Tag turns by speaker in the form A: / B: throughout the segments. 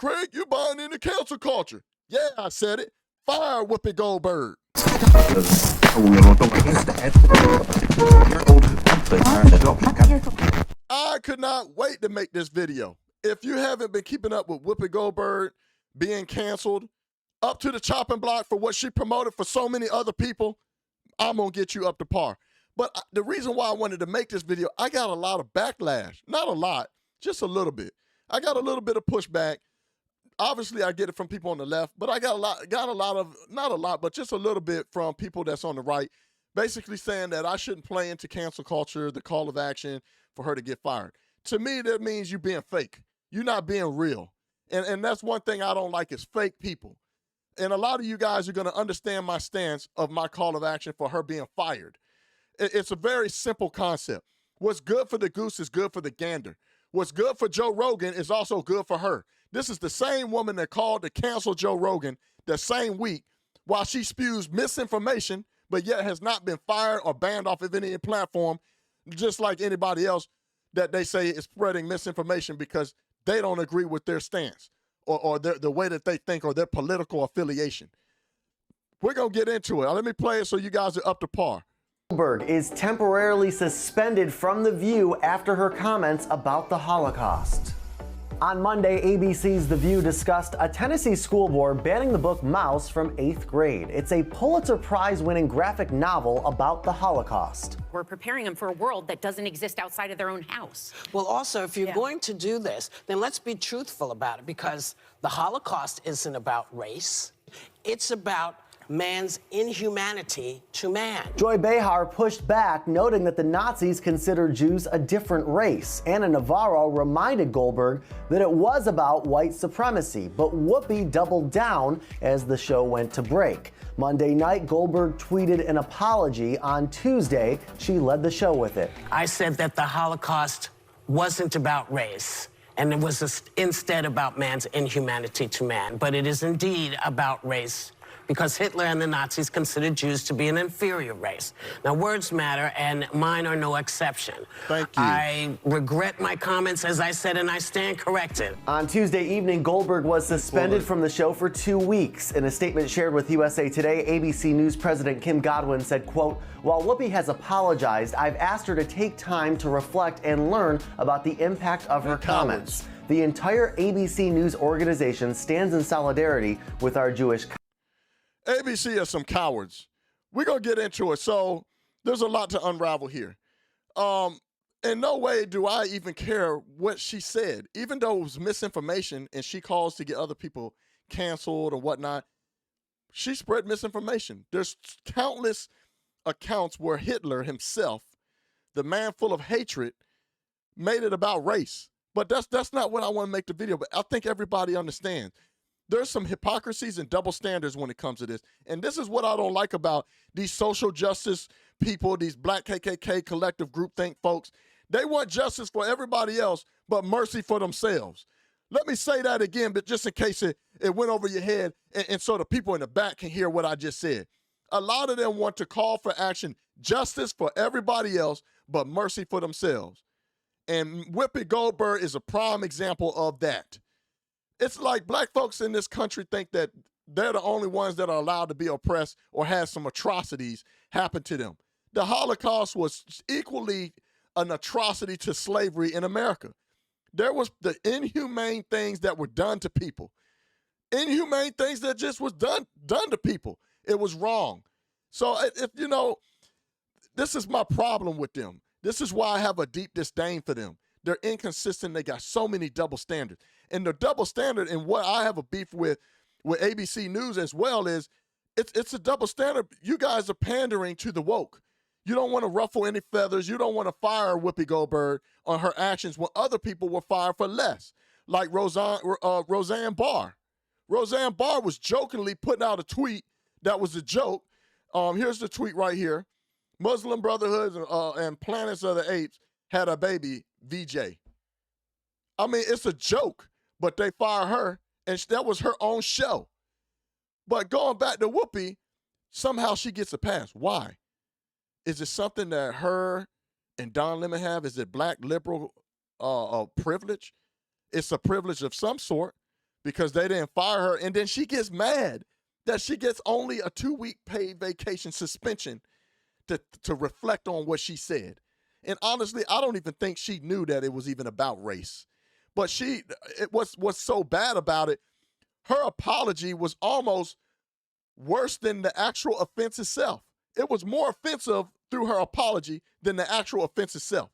A: man, Craig, you buying into cancel culture. Yeah, I said it. Fire Whoopi Golberg. I could not wait to make this video. If you haven't been keeping up with Whoopi Golberg being canceled, up to the chopping block for what she promoted for so many other people, I'm going to get you up to par. But the reason why I wanted to make this video, I got a lot of backlash. Not a lot, just a little bit. I got a little bit of pushback. Obviously, I get it from people on the left, but I got a lot of, not a lot, but just a little bit from people that's on the right, basically saying that I shouldn't play into cancel culture, the call of action for her to get fired. To me, that means you being fake. You're not being real. And that's one thing I don't like is fake people. And a lot of you guys are going to understand my stance of my call of action for her being fired. It's a very simple concept. What's good for the goose is good for the gander. What's good for Joe Rogan is also good for her. This is the same woman that called to cancel Joe Rogan the same week while she spews misinformation, but yet has not been fired or banned off of any platform, just like anybody else that they say is spreading misinformation because they don't agree with their stance or the way that they think or their political affiliation. We're going to get into it. Let me play it so you guys are up to par.
B: Golberg is temporarily suspended from The View after her comments about the Holocaust. On Monday, ABC's The View discussed a Tennessee school board banning the book Mouse from 8th grade. It's a Pulitzer Prize-winning graphic novel about the Holocaust.
C: We're preparing them for a world that doesn't exist outside of their own house.
D: Well, also, if you're going to do this, then let's be truthful about it, because the Holocaust isn't about race. It's about man's inhumanity to man.
B: Joy Behar pushed back, noting that the Nazis considered Jews a different race. Anna Navarro reminded Golberg that it was about white supremacy, but Whoopi doubled down as the show went to break. Monday night, Golberg tweeted an apology. On Tuesday, she led the show with it.
D: I said that the Holocaust wasn't about race, and it was instead about man's inhumanity to man, but it is indeed about race, because Hitler and the Nazis considered Jews to be an inferior race. Now, words matter, and mine are no exception.
A: Thank you.
D: I regret my comments, as I said, and I stand corrected.
B: On Tuesday evening, Golberg was suspended from the show for 2 weeks. In a statement shared with USA Today, ABC News President Kim Godwin said, quote, "While Whoopi has apologized, I've asked her to take time to reflect and learn about the impact of her comments. The entire ABC News organization stands in solidarity with our Jewish."
A: ABC are some cowards. We're going to get into it. So there's a lot to unravel here. In no way do I even care what she said. Even though it was misinformation and she calls to get other people canceled or whatnot, she spread misinformation. There's countless accounts where Hitler himself, the man full of hatred, made it about race. But that's not what I want to make the video. But I think everybody understands. There's some hypocrisies and double standards when it comes to this. And this is what I don't like about these social justice people, these black KKK collective groupthink folks. They want justice for everybody else, but mercy for themselves. Let me say that again, but just in case it went over your head and so the people in the back can hear what I just said. A lot of them want to call for action, justice for everybody else, but mercy for themselves. And Whoopi Golberg is a prime example of that. It's like black folks in this country think that they're the only ones that are allowed to be oppressed or have some atrocities happen to them. The Holocaust was equally an atrocity to slavery in America. There was the inhumane things that were done to people. Inhumane things that just was done to people. It was wrong. So if you know, this is my problem with them. This is why I have a deep disdain for them. They're inconsistent. They got so many double standards. And the double standard and what I have a beef with ABC News as well is it's a double standard. You guys are pandering to the woke. You don't want to ruffle any feathers. You don't want to fire Whoopi Golberg on her actions when other people were fired for less, like Roseanne Barr. Roseanne Barr was jokingly putting out a tweet that was a joke. Here's the tweet right here. Muslim Brotherhood and Planets of the Apes had a baby, VJ. I mean, it's a joke, but they fire her, and that was her own show. But going back to Whoopi, somehow she gets a pass. Why? Is it something that her and Don Lemon have? Is it black liberal privilege? It's a privilege of some sort because they didn't fire her. And then she gets mad that she gets only a 2-week paid vacation suspension to reflect on what she said. And honestly, I don't even think she knew that it was even about race. But what's so bad about it, her apology was almost worse than the actual offense itself. It was more offensive through her apology than the actual offense itself.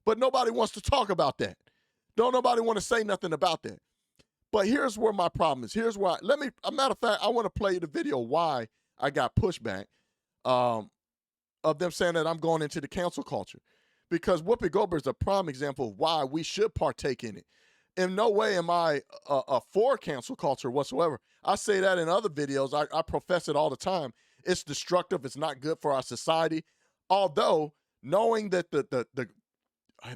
A: But nobody wants to talk about that. Don't nobody want to say nothing about that. But here's where my problem is. Here's why. A matter of fact, I want to play the video why I got pushback of them saying that I'm going into the cancel culture. Because Whoopi Golberg is a prime example of why we should partake in it. In no way am I for cancel culture whatsoever. I say that in other videos. I profess it all the time. It's destructive. It's not good for our society. Although, knowing that the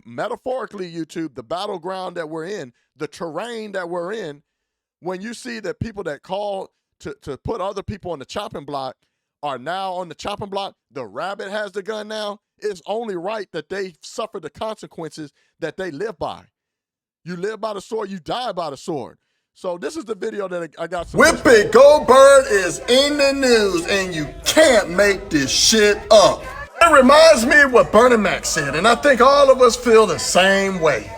A: metaphorically, YouTube, the battleground that we're in, the terrain that we're in, when you see that people that call to put other people on the chopping block are now on the chopping block, the rabbit has the gun now, it's only right that they suffer the consequences that they live by. You live by the sword, you die by the sword. So this is the video that I got.
E: Whoopi Golberg is in the news, and you can't make this shit up. It reminds me of what Bernie Mac said, and I think all of us feel the same way.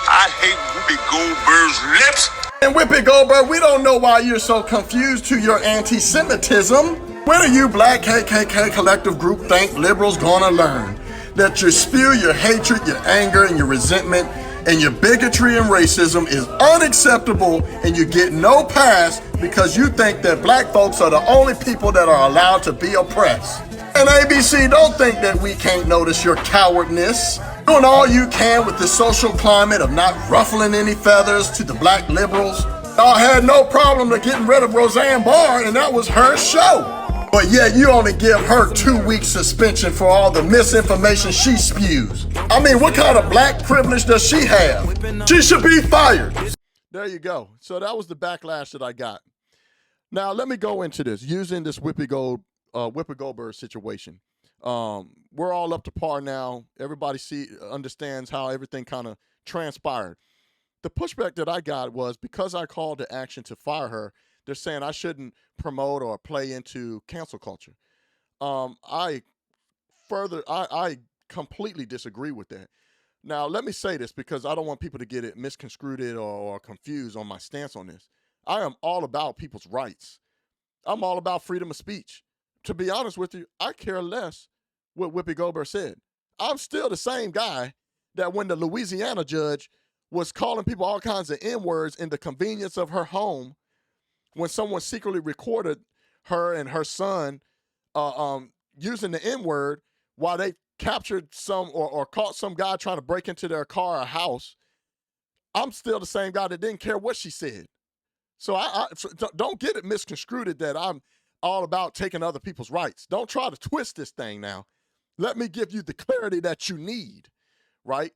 F: I hate Whoopi Goldberg's lips.
E: And Whoopi Golberg, we don't know why you're so confused to your anti-Semitism. When are you black KKK collective group think liberals gonna learn that you spew your hatred, your anger, and your resentment, and your bigotry and racism is unacceptable, and you get no pass because you think that black folks are the only people that are allowed to be oppressed. And ABC, don't think that we can't notice your cowardness. Doing all you can with the social climate of not ruffling any feathers to the black liberals. Y'all had no problem to getting rid of Roseanne Barr, and that was her show. But yet you only give her 2-week suspension for all the misinformation she spews. I mean, what kind of black privilege does she have? She should be fired.
A: There you go. So that was the backlash that I got. Now let me go into this using this Whoopi Goldberg situation. We're all up to par now. Everybody understands how everything kind of transpired. The pushback that I got was because I called to action to fire her, they're saying I shouldn't promote or play into cancel culture. I completely disagree with that. Now, let me say this because I don't want people to get it misconstrued or confused on my stance on this. I am all about people's rights. I'm all about freedom of speech. To be honest with you, I care less what Whoopi Golberg said. I'm still the same guy that when the Louisiana judge was calling people all kinds of N-words in the convenience of her home, when someone secretly recorded her and her son using the N-word while they captured some or caught some guy trying to break into their car or house, I'm still the same guy that didn't care what she said. So so don't get it misconstrued that I'm all about taking other people's rights. Don't try to twist this thing now. Let me give you the clarity that you need, right?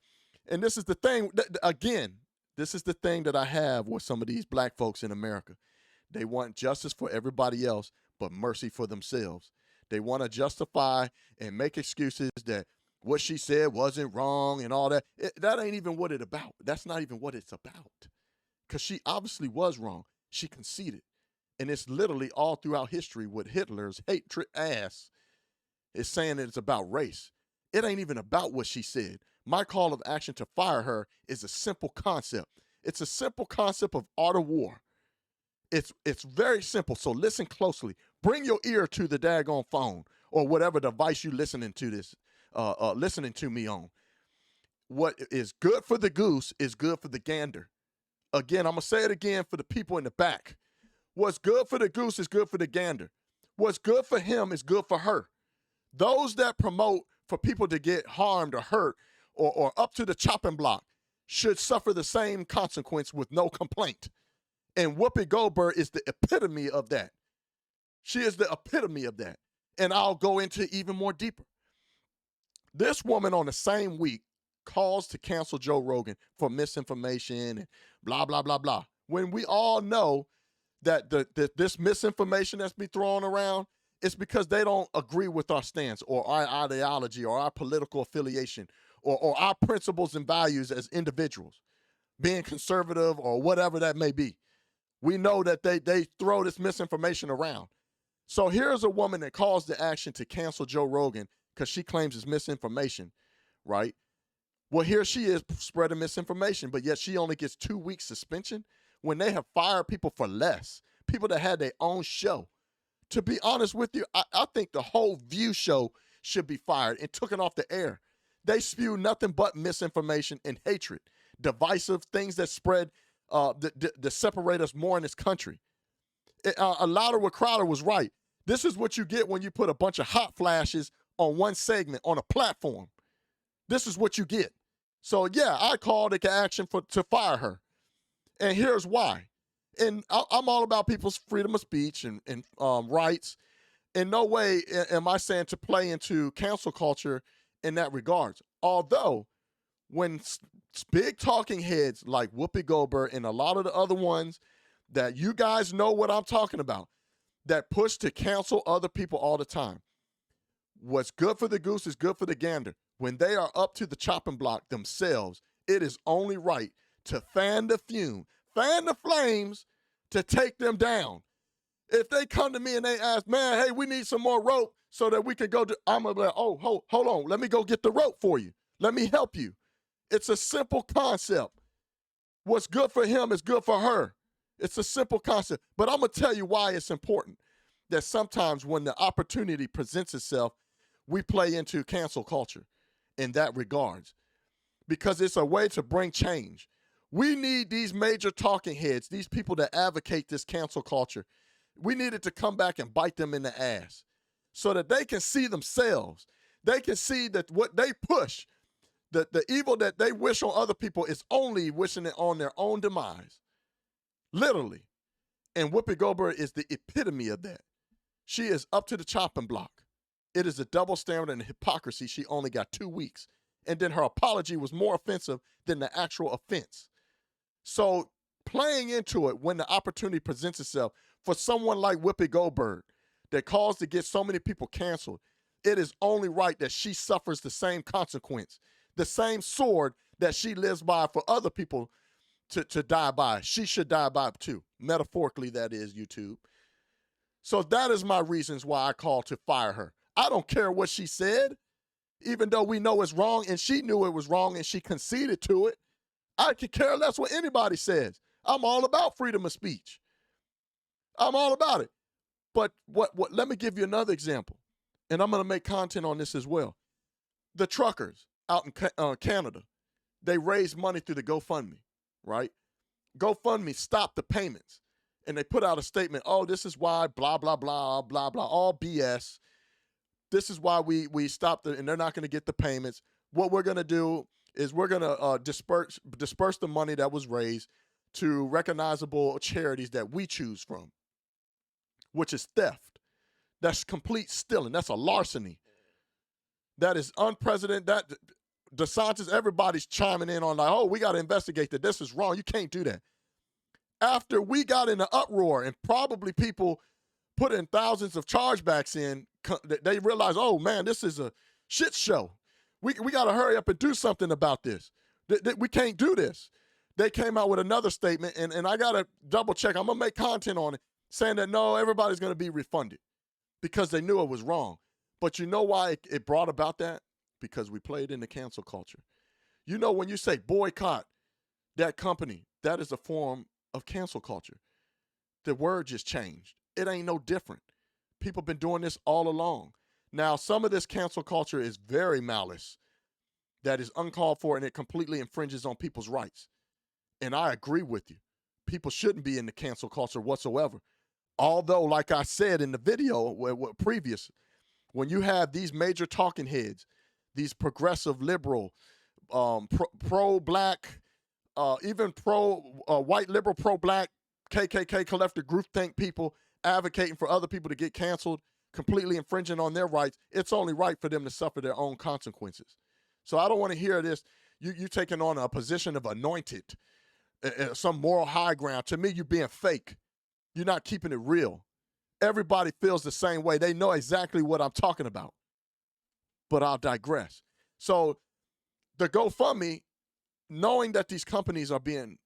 A: And this is the thing, again, this is the thing that I have with some of these black folks in America. They want justice for everybody else, but mercy for themselves. They want to justify and make excuses that what she said wasn't wrong and all that. That ain't even what it's about. That's not even what it's about. Because she obviously was wrong. She conceded. And it's literally all throughout history with Hitler's hatred ass is saying that it's about race. It ain't even about what she said. My call of action to fire her is a simple concept. It's a simple concept of art of war. It's very simple, so listen closely. Bring your ear to the daggone phone or whatever device you listening to this, listening to me on. What is good for the goose is good for the gander. Again, I'm going to say it again for the people in the back. What's good for the goose is good for the gander. What's good for him is good for her. Those that promote for people to get harmed or hurt or up to the chopping block should suffer the same consequence with no complaint. And Whoopi Golberg is the epitome of that. She is the epitome of that. And I'll go into even more deeper. This woman on the same week calls to cancel Joe Rogan for misinformation and blah, blah, blah, blah. When we all know that this misinformation that's being thrown around, it's because they don't agree with our stance or our ideology or our political affiliation or our principles and values as individuals, being conservative or whatever that may be. We know that they throw this misinformation around. So here's a woman that calls the action to cancel Joe Rogan because she claims it's misinformation, right? Well, here she is spreading misinformation, but yet she only gets 2 weeks suspension when they have fired people for less, people that had their own show. To be honest with you, I think the whole View show should be fired and taken off the air. They spew nothing but misinformation and hatred, divisive things that spread, that separate us more in this country. Louder with Crowder was right. This is what you get when you put a bunch of hot flashes on one segment on a platform. This is what you get. So yeah, I called it to action to fire her. And here's why. And I'm all about people's freedom of speech and rights. In no way am I saying to play into cancel culture in that regards. Although, when big talking heads like Whoopi Golberg and a lot of the other ones that you guys know what I'm talking about, that push to cancel other people all the time. What's good for the goose is good for the gander. When they are up to the chopping block themselves, it is only right to fan the fume, fan the flames to take them down. If they come to me and they ask, man, hey, we need some more rope so that we can go to, I'm going to be like, oh, hold on. Let me go get the rope for you. Let me help you. It's a simple concept. What's good for him is good for her. It's a simple concept. But I'm going to tell you why it's important that sometimes when the opportunity presents itself, we play into cancel culture in that regards. Because it's a way to bring change. We need these major talking heads, these people that advocate this cancel culture. We need it to come back and bite them in the ass so that they can see themselves. They can see that what they push, the evil that they wish on other people is only wishing it on their own demise. Literally. And Whoopi Golberg is the epitome of that. She is up to the chopping block. It is a double standard and hypocrisy. She only got 2 weeks. And then her apology was more offensive than the actual offense. So playing into it when the opportunity presents itself for someone like Whoopi Golberg that caused to get so many people canceled, it is only right that she suffers the same consequence, the same sword that she lives by for other people to die by. She should die by too. Metaphorically, that is, YouTube. So that is my reasons why I called to fire her. I don't care what she said, even though we know it's wrong, and she knew it was wrong and she conceded to it. I could care less what anybody says. I'm all about freedom of speech. I'm all about it. But let me give you another example, and I'm going to make content on this as well. The truckers out in Canada, they raised money through the GoFundMe, right? GoFundMe stopped the payments, and they put out a statement, oh, this is why, blah, blah, blah, blah, blah, all BS. This is why we stopped it, and they're not going to get the payments. What we're going to do is we're going to disperse the money that was raised to recognizable charities that we choose from, which is theft. That's complete stealing. That's a larceny. That is unprecedented. That DeSantis, everybody's chiming in on like, oh, we got to investigate that. This is wrong. You can't do that. After we got in the uproar and probably people put in thousands of chargebacks in, they realized, oh, man, this is a shit show. We got to hurry up and do something about this. We can't do this. They came out with another statement, and I got to double check. I'm going to make content on it saying that, no, everybody's going to be refunded because they knew it was wrong. But you know why it brought about that? Because we played in the cancel culture. You know, when you say boycott that company, that is a form of cancel culture. The word just changed. It ain't no different. People been doing this all along. Now, some of this cancel culture is very malice, that is uncalled for, and it completely infringes on people's rights. And I agree with you. People shouldn't be in the cancel culture whatsoever. Although, like I said in the video previous, when you have these major talking heads, these progressive liberal, pro-black, even white liberal, pro-black, KKK collective groupthink people advocating for other people to get canceled, completely infringing on their rights, it's only right for them to suffer their own consequences. So I don't want to hear this, you taking on a position of anointed, some moral high ground. To me, you're being fake. You're not keeping it real. Everybody feels the same way. They know exactly what I'm talking about. But I'll digress. So the GoFundMe, knowing that these companies are being,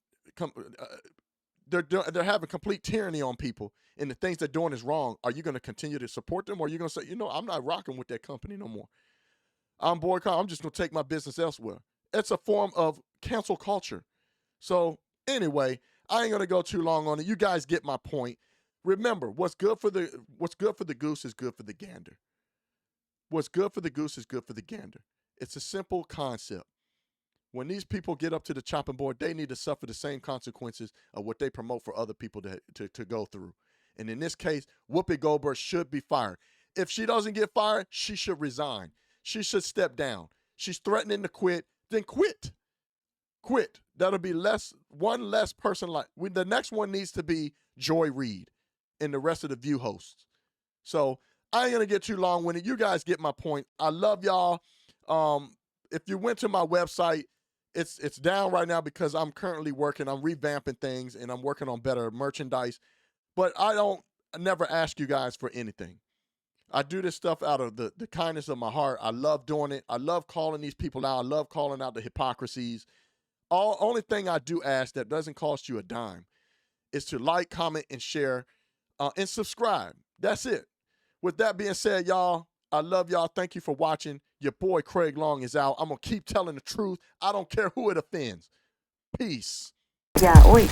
A: they're having complete tyranny on people, and the things they're doing is wrong. Are you going to continue to support them, or are you going to say, you know, I'm not rocking with that company no more? I'm boycotting. I'm just going to take my business elsewhere. It's a form of cancel culture. So anyway, I ain't going to go too long on it. You guys get my point. Remember, what's good for the goose is good for the gander. What's good for the goose is good for the gander. It's a simple concept. When these people get up to the chopping board, they need to suffer the same consequences of what they promote for other people to go through. And in this case, Whoopi Goldberg should be fired. If she doesn't get fired, she should resign. She should step down. She's threatening to quit, then quit. Quit. That'll be one less person the next one needs to be Joy Reid and the rest of the View hosts. So I ain't going to get too long with it. You guys get my point. I love y'all. If you went to my website, it's down right now because I'm currently working. I'm revamping things, and I'm working on better merchandise. But I never ask you guys for anything. I do this stuff out of the kindness of my heart. I love doing it. I love calling these people out. I love calling out the hypocrisies. Only thing I do ask that doesn't cost you a dime is to like, comment, and share, and subscribe. That's it. With that being said, y'all, I love y'all. Thank you for watching. Your boy Craig Long is out. I'm going to keep telling the truth. I don't care who it offends. Peace.
G: Yeah, oi.